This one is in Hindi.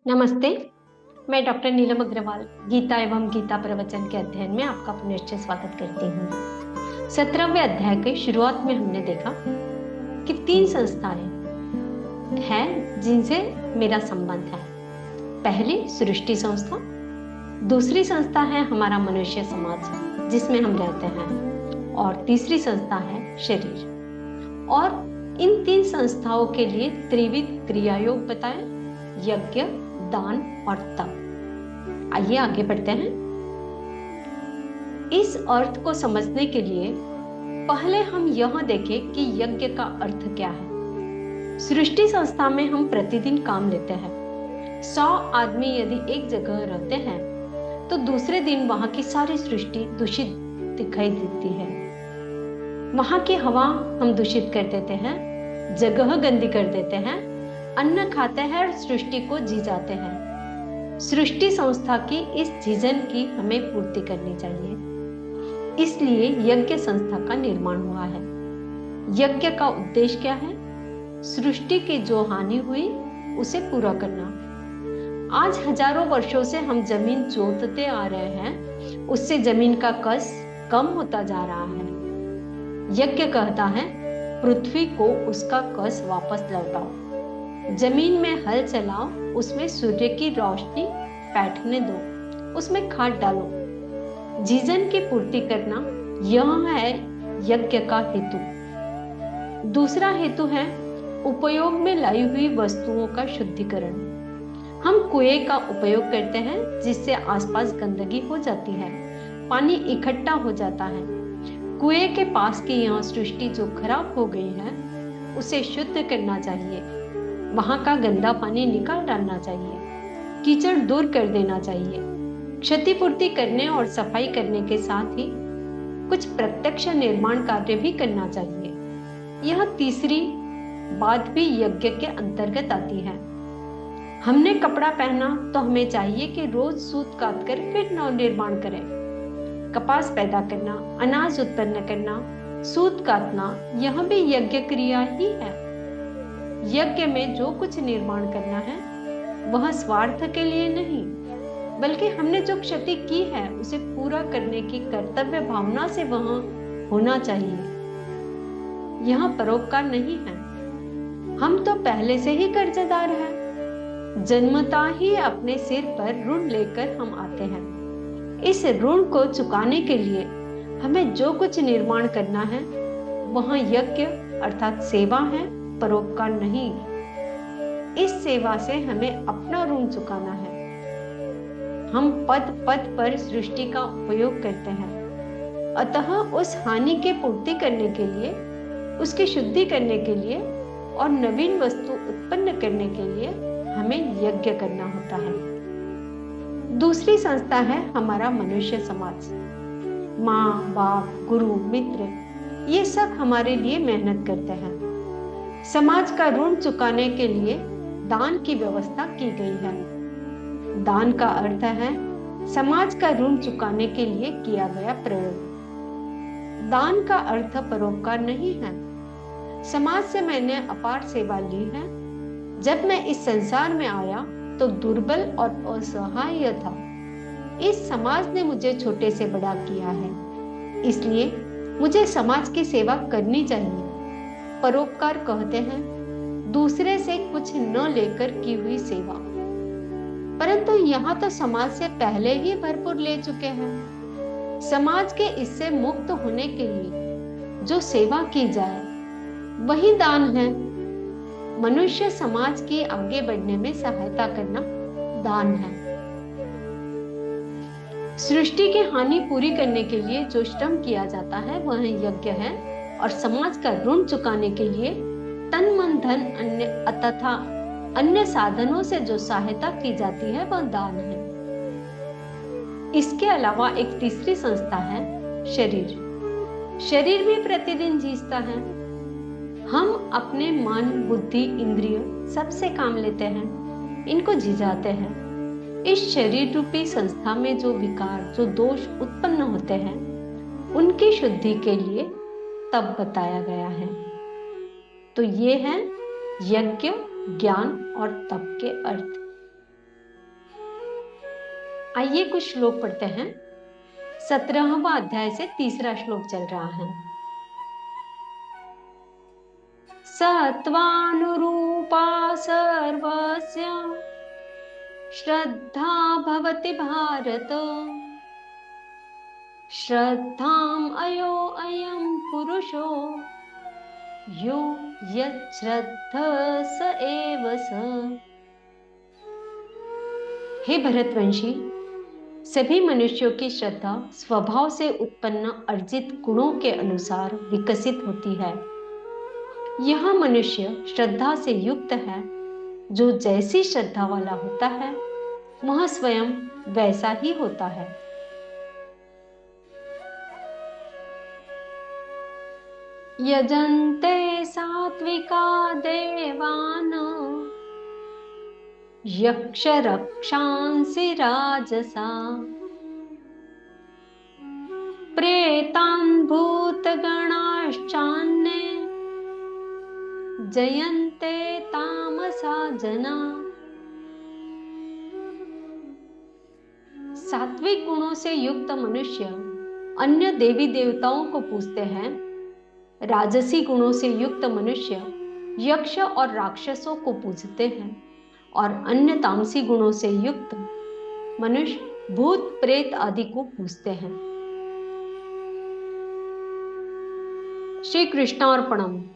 नमस्ते। मैं डॉक्टर नीलम अग्रवाल गीता एवं गीता प्रवचन के अध्ययन में आपका पुनश्च स्वागत करती हूँ। 17वें अध्याय के शुरुआत में हमने देखा कि 3 संस्थाएं हैं जिनसे मेरा संबंध है। पहली सृष्टि संस्था, दूसरी संस्था है हमारा मनुष्य समाज जिसमें हम रहते हैं, और तीसरी संस्था है शरीर। और इन 3 संस्थाओं के लिए त्रिविध क्रियायोग बताएं: यज्ञ, दान और तप। आइए आगे बढ़ते हैं। इस अर्थ को समझने के लिए पहले हम यह देखें कि यज्ञ का अर्थ क्या है। सृष्टि संस्था में हम प्रतिदिन काम लेते हैं। 100 आदमी यदि एक जगह रहते हैं तो दूसरे दिन वहां की सारी सृष्टि दूषित दिखाई देती है। वहां की हवा हम दूषित कर देते हैं, जगह गंदी कर देते हैं, अन्न खाते हैं और सृष्टि को जी जाते हैं। सृष्टि संस्था की इस जीजन की हमें पूर्ति करनी चाहिए, इसलिए यज्ञ संस्था का निर्माण हुआ है। यज्ञ का उद्देश्य क्या है? सृष्टि की जो हानि हुई उसे पूरा करना। आज हजारों वर्षों से हम जमीन जोतते आ रहे हैं, उससे जमीन का कस कम होता जा रहा है। यज्ञ कहता है पृथ्वी को उसका कस वापस लौटाओ, जमीन में हल चलाओ, उसमें सूर्य की रोशनी बैठने दो, उसमें खाद डालो। जीवन की पूर्ति करना यह है यज्ञ का हेतु। दूसरा हेतु है उपयोग में लाई हुई वस्तुओं का शुद्धिकरण। हम कुएं का उपयोग करते हैं जिससे आसपास गंदगी हो जाती है, पानी इकट्ठा हो जाता है। कुएं के पास की यह सृष्टि जो खराब हो गई है उसे शुद्ध करना चाहिए। वहां का गंदा पानी निकाल डालना चाहिए, कीचड़ दूर कर देना चाहिए। क्षतिपूर्ति करने और सफाई करने के साथ ही कुछ प्रत्यक्ष निर्माण कार्य भी करना चाहिए। यह तीसरी बात भी यज्ञ के अंतर्गत आती है। हमने कपड़ा पहना तो हमें चाहिए कि रोज सूत काट कर फिर नव निर्माण करें। कपास पैदा करना, अनाज उत्पन्न करना, सूत काटना, यह भी यज्ञ क्रिया ही है। यज्ञ में जो कुछ निर्माण करना है वह स्वार्थ के लिए नहीं, बल्कि हमने जो क्षति की है उसे पूरा करने की कर्तव्य भावना से वह होना चाहिए। यह परोपकार नहीं है। हम तो पहले से ही कर्जदार हैं। जन्मता ही अपने सिर पर ऋण लेकर हम आते हैं। इस ऋण को चुकाने के लिए हमें जो कुछ निर्माण करना है वह यज्ञ अर्थात सेवा है, परोपकार नहीं। इस सेवा से हमें अपना ऋण चुकाना है। हम पद पद पर सृष्टि का उपयोग करते हैं, अतः उस हानि के पूर्ति करने के लिए, उसकी शुद्धि करने के लिए और नवीन वस्तु उत्पन्न करने के लिए हमें यज्ञ करना होता है। दूसरी संस्था है हमारा मनुष्य समाज। माँ बाप, गुरु, मित्र, ये सब हमारे लिए मेहनत करते हैं। समाज का ऋण चुकाने के लिए दान की व्यवस्था की गई है। दान का अर्थ है समाज का ऋण चुकाने के लिए किया गया प्रयोग। दान का अर्थ परोपकार नहीं है। समाज से मैंने अपार सेवा ली है। जब मैं इस संसार में आया तो दुर्बल और असहाय था। इस समाज ने मुझे छोटे से बड़ा किया है, इसलिए मुझे समाज की सेवा करनी चाहिए। परोपकार कहते हैं दूसरे से कुछ न लेकर की हुई सेवा, परंतु यहाँ तो समाज से पहले ही भरपूर ले चुके हैं। समाज के इससे मुक्त होने के लिए जो सेवा की जाए वही दान है। मनुष्य समाज की आगे बढ़ने में सहायता करना दान है। सृष्टि की हानि पूरी करने के लिए जो श्रम किया जाता है वह यज्ञ है, और समाज का ऋण चुकाने के लिए तन मन धन अन्य तथा अन्य साधनों से जो सहायता की जाती है वह दान है। इसके अलावा एक तीसरी संस्था है शरीर। शरीर भी प्रतिदिन जीता है। हम अपने मन, बुद्धि, इंद्रिय सबसे काम लेते हैं, इनको जी जाते हैं। इस शरीर रूपी संस्था में जो विकार, जो दोष उत्पन्न होते हैं उनकी शुद्धि के लिए तब बताया गया है। तो ये है यज्ञ, ज्ञान और तप के अर्थ। आइए कुछ श्लोक पढ़ते हैं। 17वां अध्याय से तीसरा श्लोक चल रहा है। सत्वानुरूपा सर्वस्य श्रद्धा भवति भारत, श्रद्धाम् अयो अयं पुरुषो यो यच्छ्रद्ध स एव स। हे भरतवंशी, सभी मनुष्यों की श्रद्धा स्वभाव से उत्पन्न अर्जित गुणों के अनुसार विकसित होती है। यह मनुष्य श्रद्धा से युक्त है। जो जैसी श्रद्धा वाला होता है वह स्वयं वैसा ही होता है। यजन्ते सात्विका देवान यक्ष रक्षांसि राजसा, प्रेतान् भूतगणाश्चान्ये जयन्ते तामसा जना। सात्विक गुणों से युक्त मनुष्य अन्य देवी देवताओं को पूजते हैं। राजसी गुणों से युक्त मनुष्य यक्ष और राक्षसों को पूजते हैं और अन्य तामसी गुणों से युक्त मनुष्य भूत प्रेत आदि को पूजते हैं। श्री कृष्णार्पणम।